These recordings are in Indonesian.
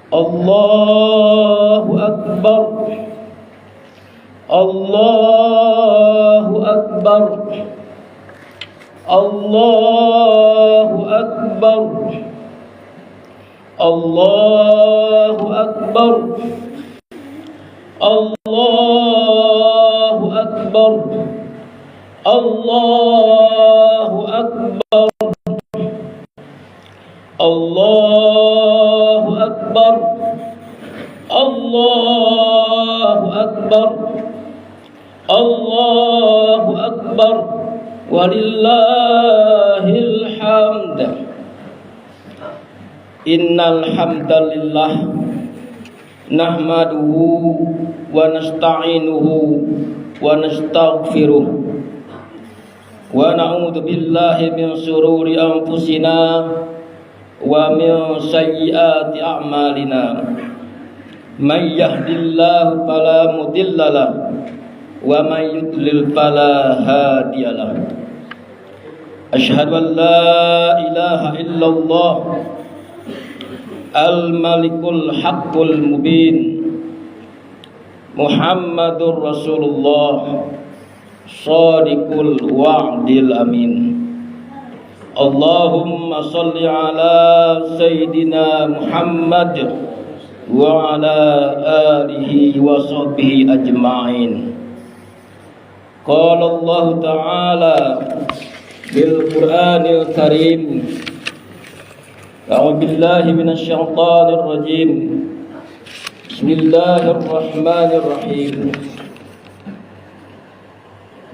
Allahu Akbar. Allahu Akbar. Allahu Akbar. Allahu Akbar. Allahu Akbar. Allahu Akbar. Allahu Akbar. Allahu Akbar. Allahu Akbar. Walillahil hamd. Innal hamdalillah nahmaduhu wa nasta'inuhu wa nastaghfiruh wa na'udzu billahi min shururi anfusina wa min sayyiati a'malina. May yahdihillahu fala mudhillalah wa may yudlil fala hadiyalah. Asyhadu an la ilaha illallah al-malikul haqqul mubin Muhammadur Rasulullah shadiqul wa'dil amin. Allahumma salli ala Sayyidina Muhammad wa ala alihi wa sahbihi ajma'in. Qala Allah Ta'ala bil Qur'anil Karim. A'udzu billahi minasy syaithanir rajim. Bismillahirrahmanirrahim.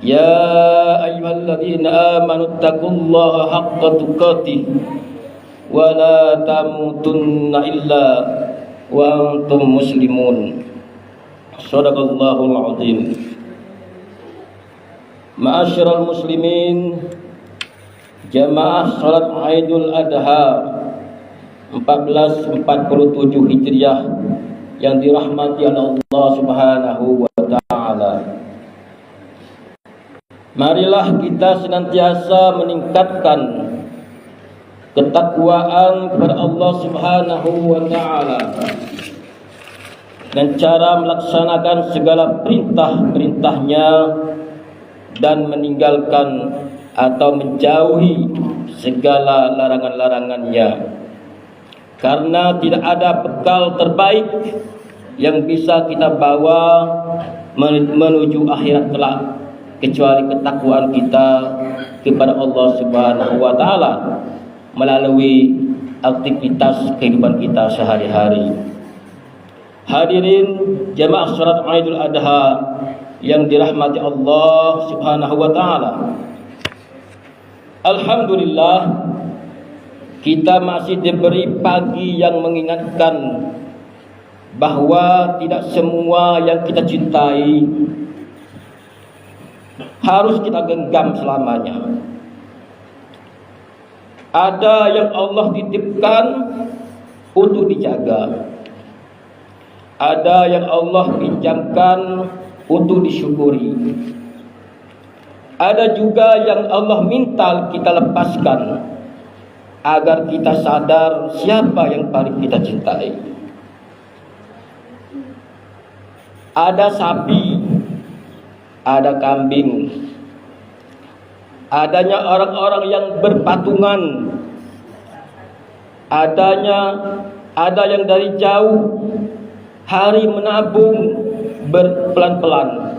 Ya ayyuhalladzina amanu taqullaha haqqa tuqatih wa la tamutunna illa wa antum muslimun. Shadaqallahul azim. Ma'asyiral muslimin, jamaah salat Idul Adha 1447 Hijriah yang dirahmati oleh Allah Subhanahu wa taala. Marilah kita senantiasa meningkatkan ketakwaan kepada Allah Subhanahu wa taala dengan cara melaksanakan segala perintah-perintahnya dan meninggalkan atau menjauhi segala larangan-larangannya. Karena tidak ada bekal terbaik yang bisa kita bawa menuju akhirat kelak kecuali ketakwaan kita kepada Allah Subhanahu wa taala melalui aktivitas kehidupan kita sehari-hari. Hadirin jamaah salat Idul Adha yang dirahmati Allah Subhanahu wa taala. Alhamdulillah, kita masih diberi pagi yang mengingatkan bahwa tidak semua yang kita cintai harus kita genggam selamanya. Ada yang Allah titipkan untuk dijaga. Ada yang Allah pinjamkan untuk disyukuri. Ada juga yang Allah minta kita lepaskan agar kita sadar siapa yang paling kita cintai. Ada sapi, ada kambing, adanya orang-orang yang berpatungan, ada yang dari jauh hari menabung berpelan-pelan.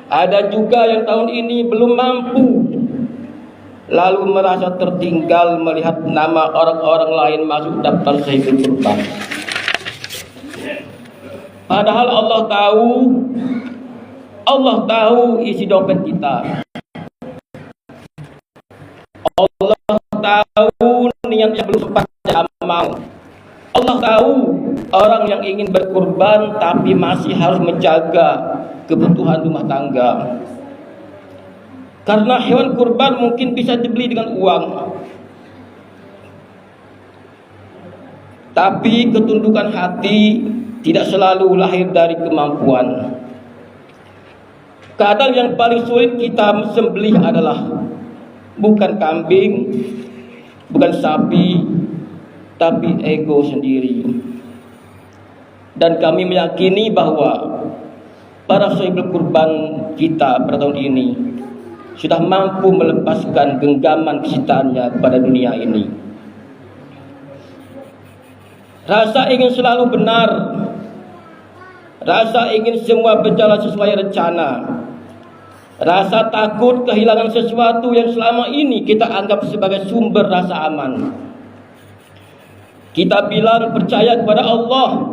Ada juga yang tahun ini belum mampu, lalu merasa tertinggal melihat nama orang-orang lain masuk daftar sahibul kurban. Padahal Allah tahu isi dompet kita. Allah tahu niat yang belum sempat amal. Allah tahu orang yang ingin berkurban tapi masih harus menjaga kebutuhan rumah tangga. Karena hewan kurban mungkin bisa dibeli dengan uang, tapi ketundukan hati tidak selalu lahir dari kemampuan. Kadang yang paling sulit kita sembelih adalah bukan kambing, bukan sapi, tapi ego sendiri. Dan kami meyakini bahwa para sahibul kurban kita pada tahun ini sudah mampu melepaskan genggaman kecintaannya kepada dunia ini. Rasa ingin selalu benar, rasa ingin semua berjalan sesuai rencana, rasa takut kehilangan sesuatu yang selama ini kita anggap sebagai sumber rasa aman. Kita bilang percaya kepada Allah,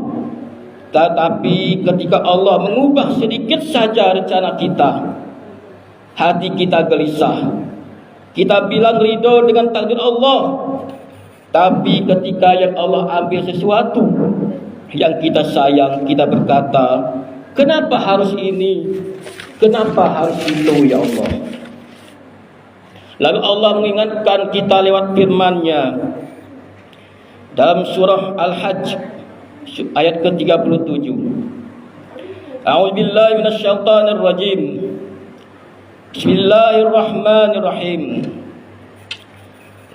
tetapi ketika Allah mengubah sedikit saja rencana kita, hati kita gelisah. Kita bilang ridho dengan takdir Allah, tapi ketika yang Allah ambil sesuatu yang kita sayang, kita berkata, kenapa harus ini? Kenapa harus itu ya Allah? Lalu Allah mengingatkan kita lewat firman-Nya dalam surah Al-Hajj ayat ke-37. A'udzubillahi minasyaitonir rajim. Bismillahirrahmanirrahim.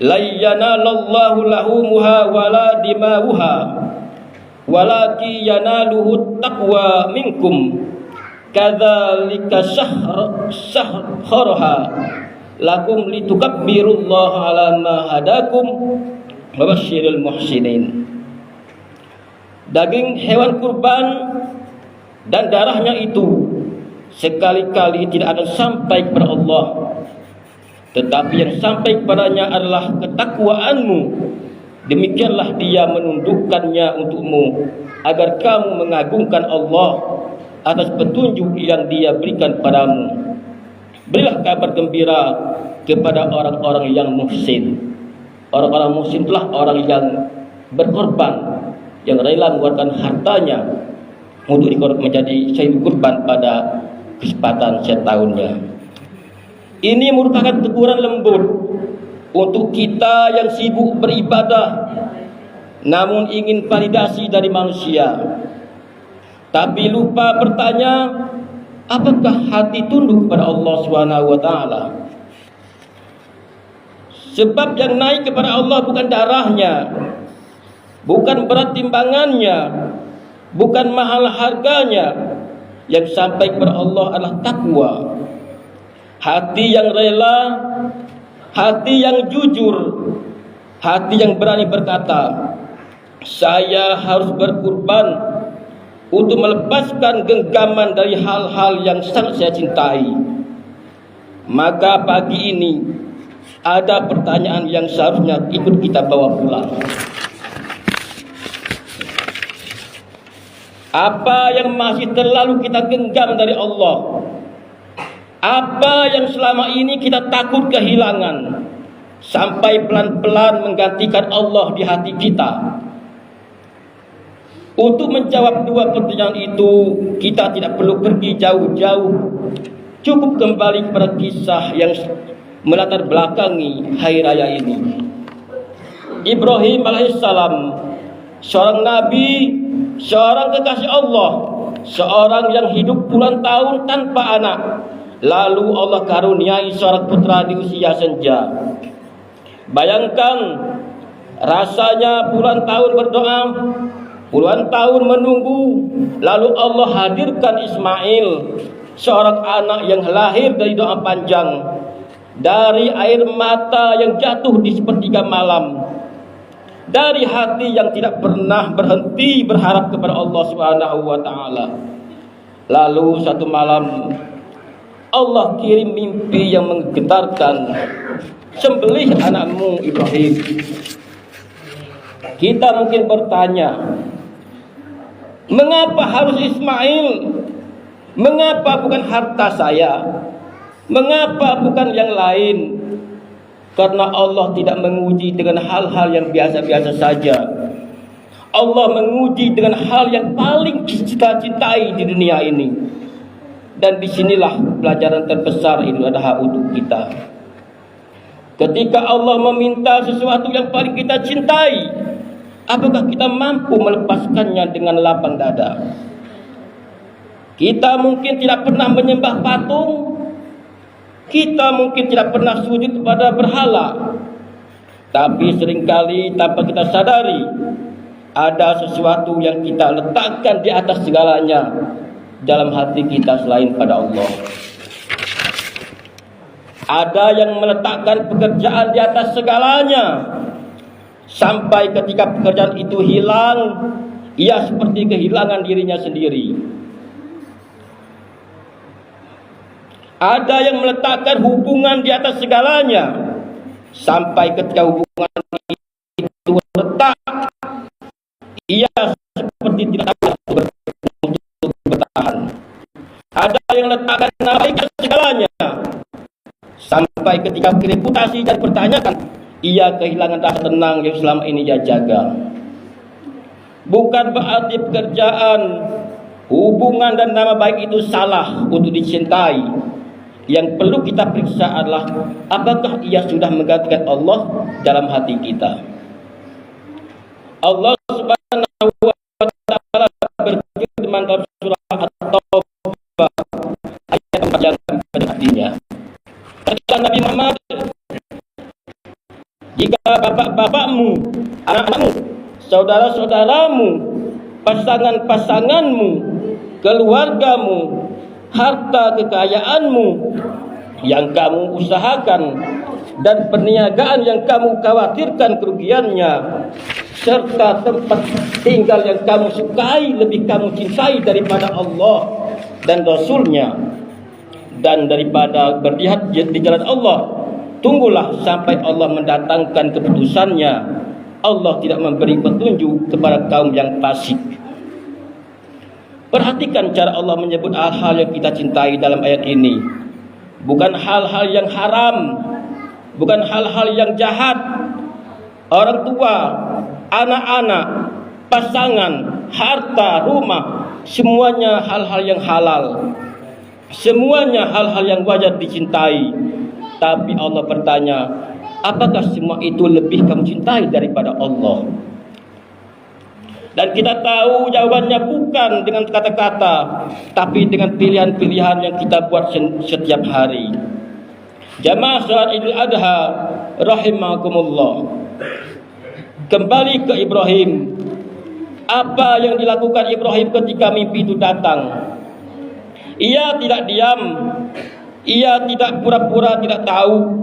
La yanalallahu lahumuha wala dima'uha walaki yanaluhu taqwa minkum kadzalika syahraha lakum litukabbirullaha ala ma hadakum wa basyiril muhsinin. Daging hewan kurban dan darahnya itu sekali-kali tidak akan sampai kepada Allah, tetapi yang sampai kepadanya adalah ketakwaanmu. Demikianlah dia menundukkannya untukmu agar kamu mengagungkan Allah atas petunjuk yang dia berikan padamu. Berilah kabar gembira kepada orang-orang yang muhsin. Orang-orang muhsin itulah orang yang berkorban, yang rela mengeluarkan hartanya untuk menjadi syahid kurban pada kesempatan setahunnya. Ini merupakan teguran lembut untuk kita yang sibuk beribadah namun ingin validasi dari manusia, tapi lupa bertanya, apakah hati tunduk pada Allah SWT? Sebab yang naik kepada Allah bukan darahnya, bukan berat timbangannya, bukan mahal harganya. Yang sampai kepada Allah adalah takwa, hati yang rela, hati yang jujur, hati yang berani berkata, saya harus berkurban untuk melepaskan genggaman dari hal-hal yang sangat saya cintai. Maka pagi ini ada pertanyaan yang seharusnya ikut kita bawa pulang. Apa yang masih terlalu kita genggam dari Allah? Apa yang selama ini kita takut kehilangan, sampai pelan-pelan menggantikan Allah di hati kita? Untuk menjawab dua pertanyaan itu, kita tidak perlu pergi jauh-jauh. Cukup kembali kepada kisah yang melatar belakangi hari raya ini. Ibrahim alaihissalam, seorang nabi, seorang kekasih Allah, seorang yang hidup puluhan tahun tanpa anak. Lalu Allah karuniai seorang putra di usia senja. Bayangkan rasanya puluhan tahun berdoa, puluhan tahun menunggu, lalu Allah hadirkan Ismail, seorang anak yang lahir dari doa panjang, dari air mata yang jatuh di sepertiga malam, dari hati yang tidak pernah berhenti berharap kepada Allah SWT. Lalu satu malam Allah kirim mimpi yang menggetarkan, sembelih anakmu Ibrahim. Kita mungkin bertanya, mengapa harus Ismail? Mengapa bukan harta saya? Mengapa bukan yang lain? Karena Allah tidak menguji dengan hal-hal yang biasa-biasa saja. Allah menguji dengan hal yang paling kita cintai di dunia ini. Dan disinilah pelajaran terbesar itu adalah untuk kita. Ketika Allah meminta sesuatu yang paling kita cintai, apakah kita mampu melepaskannya dengan lapang dada? Kita mungkin tidak pernah menyembah patung, kita mungkin tidak pernah sujud kepada berhala, tapi seringkali tanpa kita sadari, Ada sesuatu yang kita letakkan di atas segalanya dalam hati kita selain pada Allah. Ada yang meletakkan pekerjaan di atas segalanya, sampai ketika pekerjaan itu hilang, ia seperti kehilangan dirinya sendiri. Ada yang meletakkan hubungan di atas segalanya, sampai ketika hubungan itu retak, ia seperti tidak dapat untuk bertahan. Ada yang meletakkan nama di atas segalanya, sampai ketika reputasi dan dipertanyakan, ia kehilangan rasa tenang yang selama ini ia jaga. Bukan berarti pekerjaan, hubungan dan nama baik itu salah untuk dicintai. Yang perlu kita periksa adalah apakah ia sudah menggantikan Allah dalam hati kita. Allah Subhanahu wa taala berfirman dalam surah At-Taubah ayat 4 yang artinya, kata Nabi Muhammad, jika bapak-bapakmu, anak-anakmu, saudara-saudaramu, pasangan-pasanganmu, keluargamu, harta kekayaanmu yang kamu usahakan dan perniagaan yang kamu khawatirkan kerugiannya, serta tempat tinggal yang kamu sukai lebih kamu cintai daripada Allah dan Rasulnya, dan daripada berjihad di jalan Allah, tunggulah sampai Allah mendatangkan keputusannya. Allah tidak memberi petunjuk kepada kaum yang fasik. Perhatikan cara Allah menyebut hal-hal yang kita cintai dalam ayat ini. Bukan hal-hal yang haram, bukan hal-hal yang jahat. Orang tua, anak-anak, pasangan, harta, rumah, semuanya hal-hal yang halal. Semuanya hal-hal yang wajar dicintai. Tapi Allah bertanya, apakah semua itu lebih kamu cintai daripada Allah? Dan kita tahu jawabannya bukan dengan kata-kata, tapi dengan pilihan-pilihan yang kita buat setiap hari. Jamaah salat Idul Adha rahimakumullah. Kembali ke Ibrahim. Apa yang dilakukan Ibrahim ketika mimpi itu datang? Ia tidak diam, ia tidak pura-pura tidak tahu,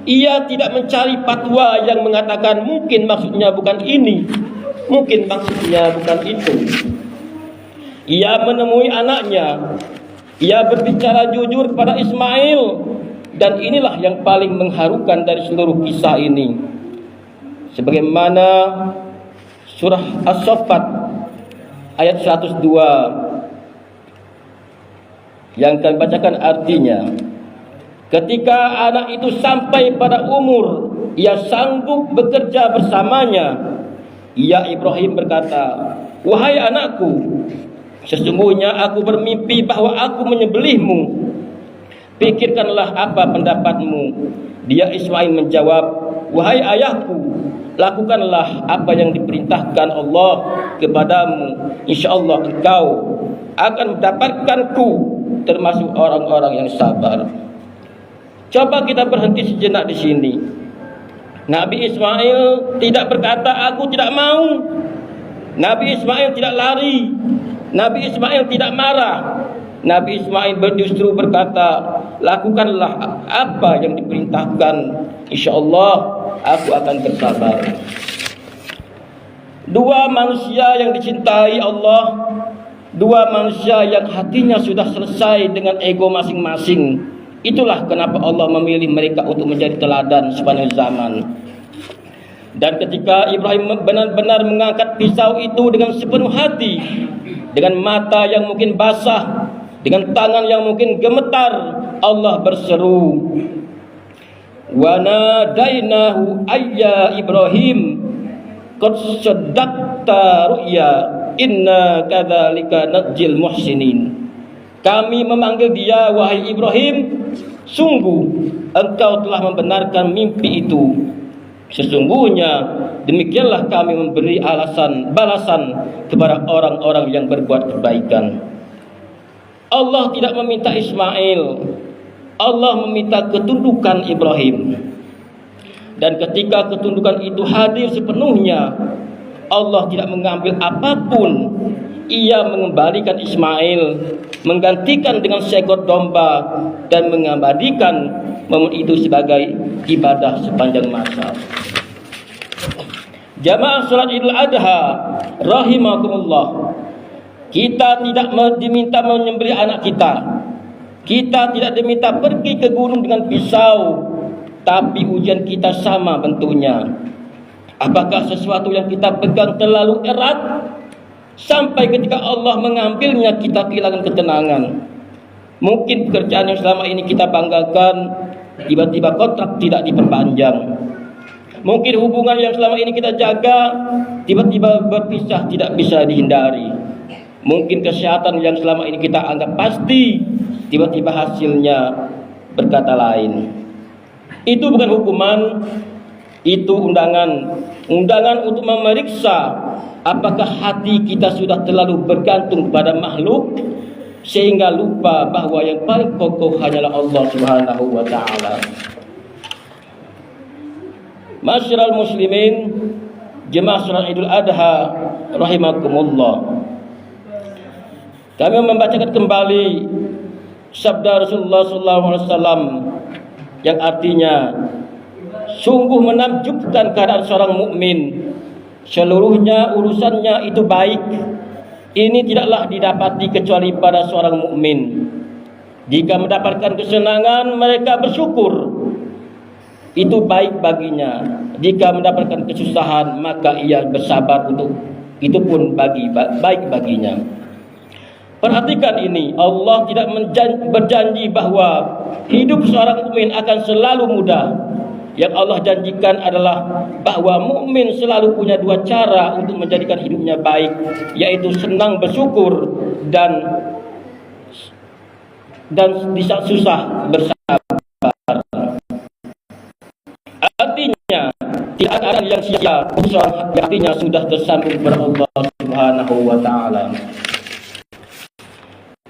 ia tidak mencari fatwa yang mengatakan mungkin maksudnya bukan ini, mungkin maksudnya bukan itu. Ia menemui anaknya, ia berbicara jujur kepada Ismail, dan inilah yang paling mengharukan dari seluruh kisah ini. Sebagaimana surah As-Saffat ayat 102 yang kami bacakan artinya, ketika anak itu sampai pada umur ia sanggup bekerja bersamanya, ia Ibrahim berkata, wahai anakku, sesungguhnya aku bermimpi bahwa aku menyembelihmu. Pikirkanlah apa pendapatmu. Dia Ismail menjawab, wahai ayahku, lakukanlah apa yang diperintahkan Allah kepadamu. InsyaAllah engkau akan mendapatkanku termasuk orang-orang yang sabar. Coba kita berhenti sejenak di sini. Nabi Ismail tidak berkata aku tidak mau. Nabi Ismail tidak lari. Nabi Ismail tidak marah. Nabi Ismail justru berkata, lakukanlah apa yang diperintahkan. InsyaAllah aku akan bersabar. Dua manusia yang dicintai Allah, dua manusia yang hatinya sudah selesai dengan ego masing-masing. Itulah kenapa Allah memilih mereka untuk menjadi teladan sepanjang zaman. Dan ketika Ibrahim benar-benar mengangkat pisau itu dengan sepenuh hati, dengan mata yang mungkin basah, dengan tangan yang mungkin gemetar, Allah berseru, wa nadainahu ayya Ibrahim qad saddaqta ru'ya inna kadzalika najzil muhsinin. Kami memanggil dia, wahai Ibrahim, sungguh engkau telah membenarkan mimpi itu. Sesungguhnya demikianlah kami memberi balasan kepada orang-orang yang berbuat kebaikan. Allah tidak meminta Ismail, Allah meminta ketundukan Ibrahim. Dan ketika ketundukan itu hadir sepenuhnya, Allah tidak mengambil apapun. Ia mengembalikan Ismail, menggantikan dengan seekor domba, dan mengabadikan momen itu sebagai ibadah sepanjang masa. Jamaah salat Idul Adha rahimakumullah, kita tidak diminta menyembelih anak kita. Kita tidak diminta pergi ke gunung dengan pisau, tapi ujian kita sama bentuknya. Apakah sesuatu yang kita pegang terlalu erat sampai ketika Allah mengambilnya kita kehilangan ketenangan? Mungkin pekerjaan yang selama ini kita banggakan tiba-tiba kontrak tidak diperpanjang. Mungkin hubungan yang selama ini kita jaga tiba-tiba berpisah tidak bisa dihindari. Mungkin kesehatan yang selama ini kita anggap pasti tiba-tiba hasilnya berkata lain. Itu bukan hukuman, itu undangan untuk memeriksa apakah hati kita sudah terlalu bergantung pada makhluk sehingga lupa bahwa yang paling kokoh hanyalah Allah Subhanahu wa taala. Masyiral muslimin, jemaah salat Idul Adha rahimakumullah. Kami membacakan kembali sabda Rasulullah sallallahu alaihi wasallam yang artinya, sungguh menakjubkan keadaan seorang mukmin, seluruhnya urusannya itu baik. Ini tidaklah didapati kecuali pada seorang mukmin. Jika mendapatkan kesenangan, mereka bersyukur, itu baik baginya. Jika mendapatkan kesusahan, maka ia bersabar, untuk itu pun baik baginya. Perhatikan ini, Allah tidak berjanji bahwa hidup seorang mukmin akan selalu mudah. Yang Allah janjikan adalah bahwa mukmin selalu punya dua cara untuk menjadikan hidupnya baik, yaitu senang bersyukur dan di saat susah bersabar. Artinya tidak ada yang sia-sia, artinya sudah tersambung kepada Allah Subhanahu wa taala.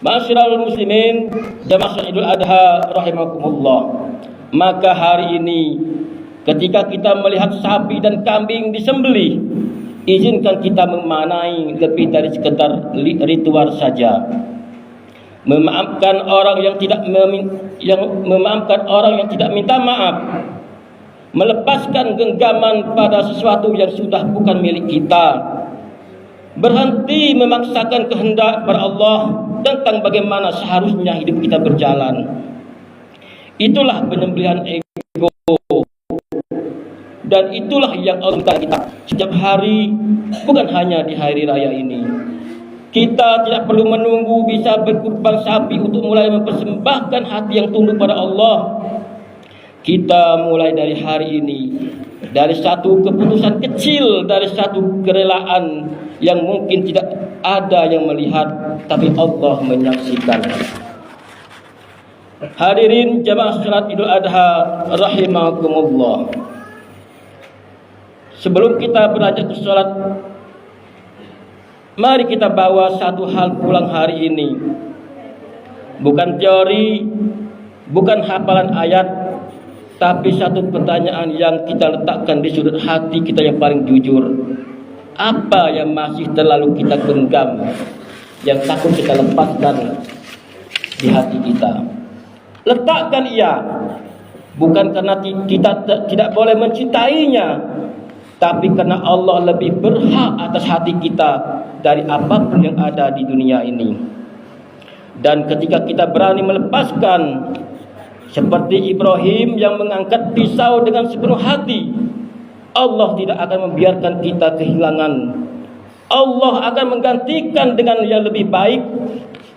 Masyiral muslimin, jamaah Idul Adha rahimakumullah. Maka hari ini ketika kita melihat sapi dan kambing disembelih, izinkan kita memanai lebih dari sekedar ritual saja. Memaafkan orang yang tidak minta maaf, melepaskan genggaman pada sesuatu yang sudah bukan milik kita, berhenti memaksakan kehendak kepada Allah tentang bagaimana seharusnya hidup kita berjalan. Itulah penyembelihan ego, dan itulah yang Allah minta kita setiap hari, bukan hanya di hari raya ini. Kita tidak perlu menunggu bisa berkurban sapi untuk mulai mempersembahkan hati yang tunduk pada Allah. Kita mulai dari hari ini, dari satu keputusan kecil, dari satu kerelaan yang mungkin tidak ada yang melihat, tapi Allah menyaksikan. Hadirin jamaah salat Idul Adha rahimakumullah. Sebelum kita beranjak ke salat, mari kita bawa satu hal pulang hari ini. Bukan teori, bukan hafalan ayat, tapi satu pertanyaan yang kita letakkan di sudut hati kita yang paling jujur. Apa yang masih terlalu kita genggam, yang takut kita lepaskan di hati kita? Letakkan ia, bukan karena kita tidak boleh mencintainya, tapi karena Allah lebih berhak atas hati kita dari apapun yang ada di dunia ini. Dan ketika kita berani melepaskan, seperti Ibrahim yang mengangkat pisau dengan sepenuh hati, Allah tidak akan membiarkan kita kehilangan. Allah akan menggantikan dengan yang lebih baik,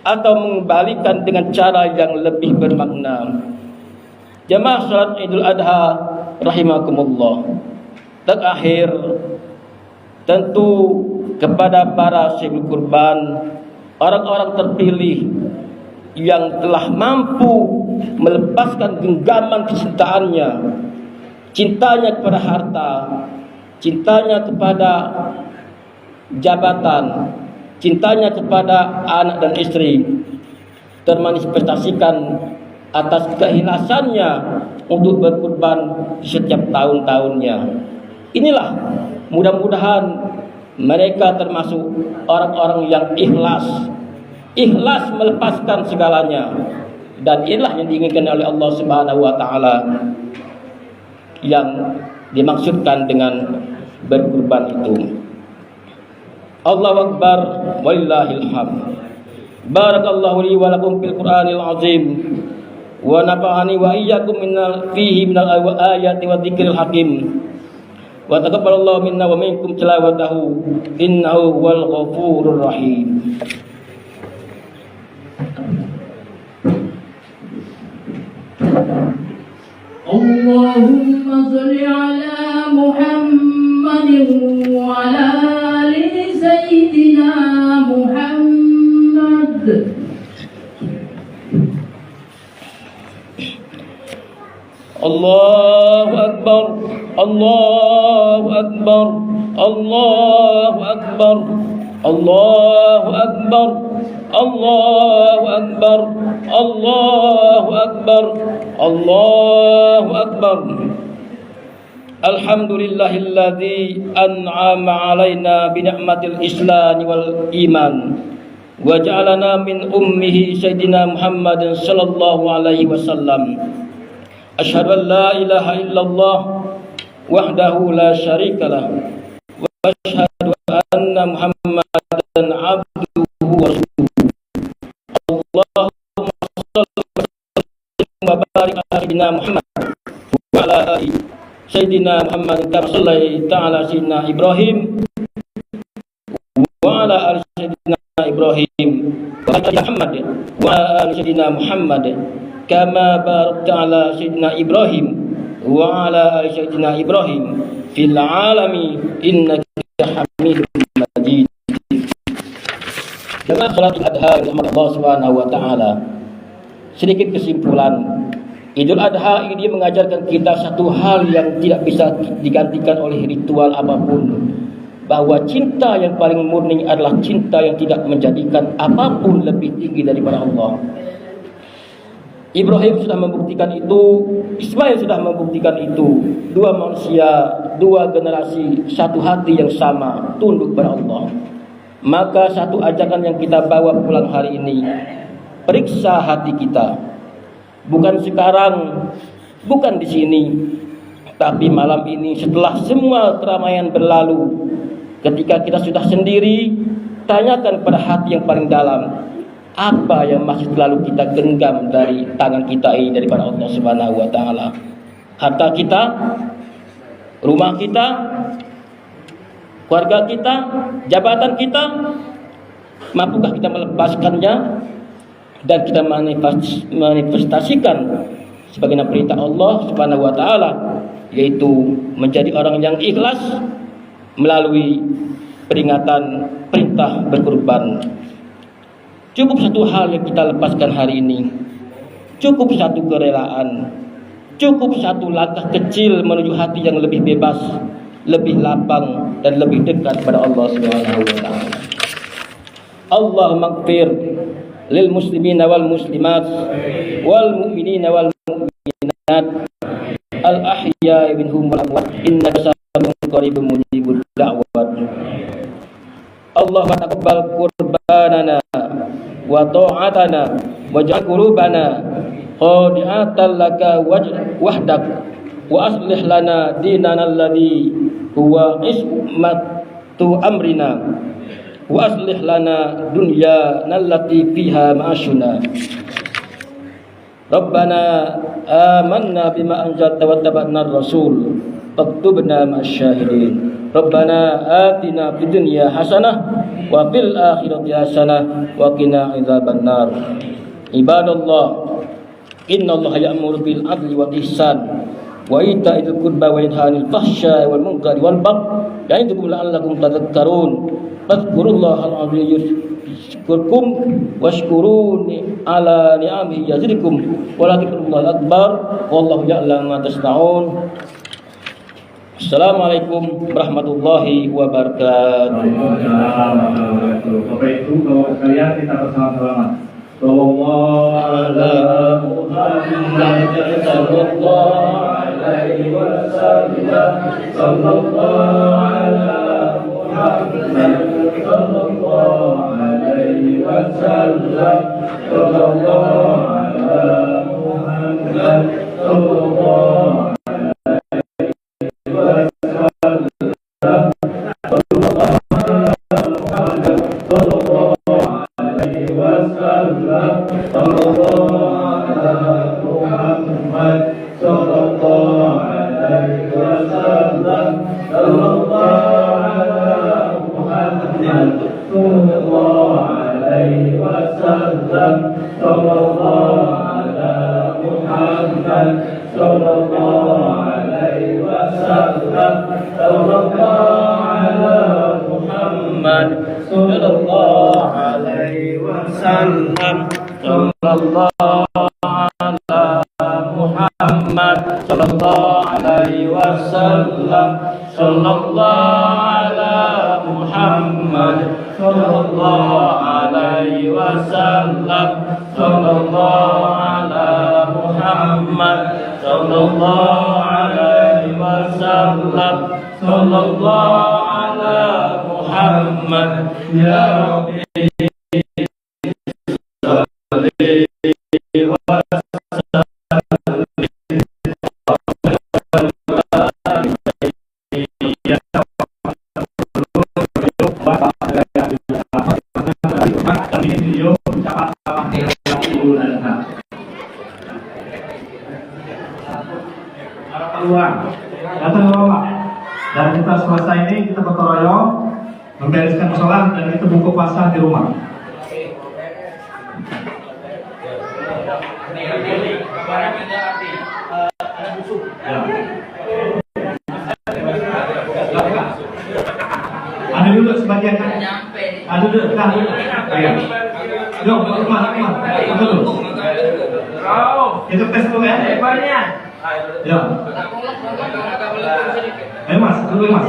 atau mengembalikan dengan cara yang lebih bermakna. Jamaah salat Idul Adha rahimakumullah. Terakhir, tentu kepada para sahibul kurban, orang-orang terpilih yang telah mampu melepaskan genggaman kecintaannya, cintanya kepada harta, cintanya kepada jabatan, cintanya kepada anak dan istri, termanifestasikan atas keikhlasannya untuk berkurban di setiap tahun-tahunnya. Inilah mudah-mudahan Mereka termasuk orang-orang yang ikhlas melepaskan segalanya, dan inilah yang diinginkan oleh Allah Subhanahu wa taala yang dimaksudkan dengan berkurban itu. Allahu akbar walillahil hamd. Barakallahu li wa lakum fil Qur'anil azim wa nafa'ani wa iyyakum fihi minal ayati wa dzikril hakim. Wa taqabbalallahu minna wa minkum tilawatahu innahu huwal ghafurur rahim. Allahumma shalli ala Muhammadin wa ala ali sayyidina Muhammad. Allahu akbar, Allahu akbar, Allahu akbar, Allahu akbar, Allahu akbar, Allahu akbar, Allahu akbar. Alhamdulillahilladzi an'ama 'alaina bi ni'matil Islam wal iman wa ja'alana min ummihi sayyidina Muhammadin sallallahu alaihi wasallam. Asyhadu an la ilaha illallah wahdahu la syarikalah wa asyhadu anna Muhammadan abduhu wa rasuluh. Allahumma shalli wa barik ala sayyidina Muhammad wa ala ali sayyidina Muhammad kama shallaita ala sayyidina Ibrahim wa ala ali sayyidina Ibrahim wa ala Muhammad wa ala sayyidina Muhammad kama barakta ala sayyidina Ibrahim wa ala ali sayyidina Ibrahim fil alamin innaka Hamidum Majid. Dengan salatul adha rahmat Allah Subhanahu wa taala. Sedikit kesimpulan, Idul Adha ini mengajarkan kita satu hal yang tidak bisa digantikan oleh ritual apapun, bahwa cinta yang paling murni adalah cinta yang tidak menjadikan apapun lebih tinggi daripada Allah. Ibrahim sudah membuktikan itu, Ismail sudah membuktikan itu. Dua manusia, dua generasi, satu hati yang sama, tunduk pada Allah. Maka satu ajakan yang kita bawa pulang hari ini, periksa hati kita. Bukan sekarang, bukan di sini, tapi malam ini setelah semua keramaian berlalu, ketika kita sudah sendiri, tanyakan pada hati yang paling dalam, apa yang masih selalu kita genggam dari tangan kita ini daripada Allah Subhanahu wa taala? Harta kita, rumah kita, keluarga kita, jabatan kita, mampukah kita melepaskannya dan kita manifestasikan sebagaimana perintah Allah Subhanahu wa taala, yaitu menjadi orang yang ikhlas melalui peringatan perintah berkurban. Cukup satu hal yang kita lepaskan hari ini, cukup satu kerelaan, cukup satu langkah kecil menuju hati yang lebih bebas, lebih lapang dan lebih dekat pada Allah Subhanahu wa taala. Allahumma ighfir lil muslimina wal muslimat wal mu'minina wal mu'minat al ahya'i minhum wal amwat innaka sami'un qaribun mujibud da'wat. Allahumma taqabbal qurbanana wa ta'atana waj'al qulubana khadi'atan laka wahdak wa aslih lana dinana alladhi huwa ismatu amrina wa aslih lana dunyana allati fiha ma'ashuna. Rabbana amanna bima anzalta wattaba'na ar-rasul faktubna ma'asyahidin. Rabbana atina fid dunya hasanah wa fil akhirati hasanah wa qina adzabannar. Ibadallah, innallaha ya'muru bil 'adli wal ihsan wa ita'il qurba wa yanha 'anil fahsya'i wal munkari wal baghi ya'idukum la'allakum tadhakkarun. Fadhkurullahal 'azim yadhkurkum washkuruni 'ala ni'amihi yazidkum wa la dzikrullahi akbar wallahu ya'lamu ma tasna'un. Assalamualaikum warahmatullahi wabarakatuh. Bapak Ibu, Bapak sekalian, kita bersama-sama. Sallallahu alaihi wasallam. Sallallahu Dan kita selesai ini kita gotong royong membereskan musola dan kita buka puasa di rumah. Ada dulu sebagian kan? Ada dulu kan? Iya. Yuk, keluar. Dulu. Kita tes dulu ya. Ya. Ayo mas, dulu mas.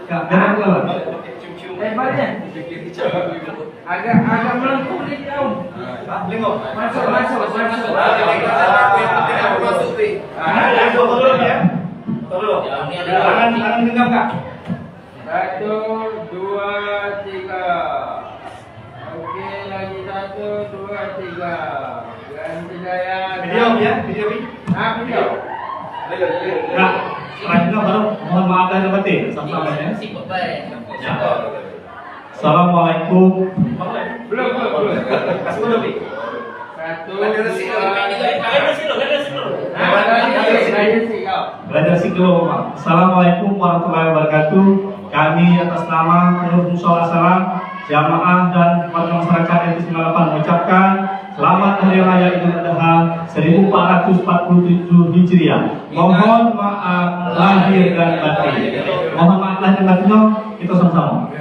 Kak, jangan keluar. Agak melengkung nih kaum. Masuk. Tolong ya. Tolong. Tangan genggam kak. 1, 2, 3. Oke, lagi 1, 2, 3. Ganti gaya. Video ya, video. Video. Kak, selanjutnya baru mohon maaf lahir batin. Sama-sama ya. Assalamualaikum. Belum. 1, 2, 3. Belajar sik dulu Pak. Assalamualaikum warahmatullahi wabarakatuh. Kami atas nama Pengurus Mushola Salam, jamaah dan warga masyarakat RT 98 mengucapkan selamat Hari Raya Idul Adha 1447 Hijriah. Mohon maaf lahir dan batin. Mohon maaf lahir dan batin. Kita sama-sama.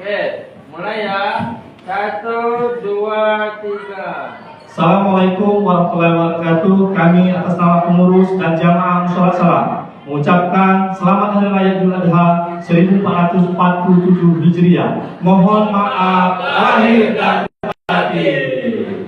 Oke, mulai ya. 1, 2, 3. Assalamualaikum warahmatullahi wabarakatuh. Kami atas nama pengurus dan jamaah Mushola Salam mengucapkan selamat Hari Raya Idul Adha 1447 Hijriah. Mohon maaf lahir dan batin.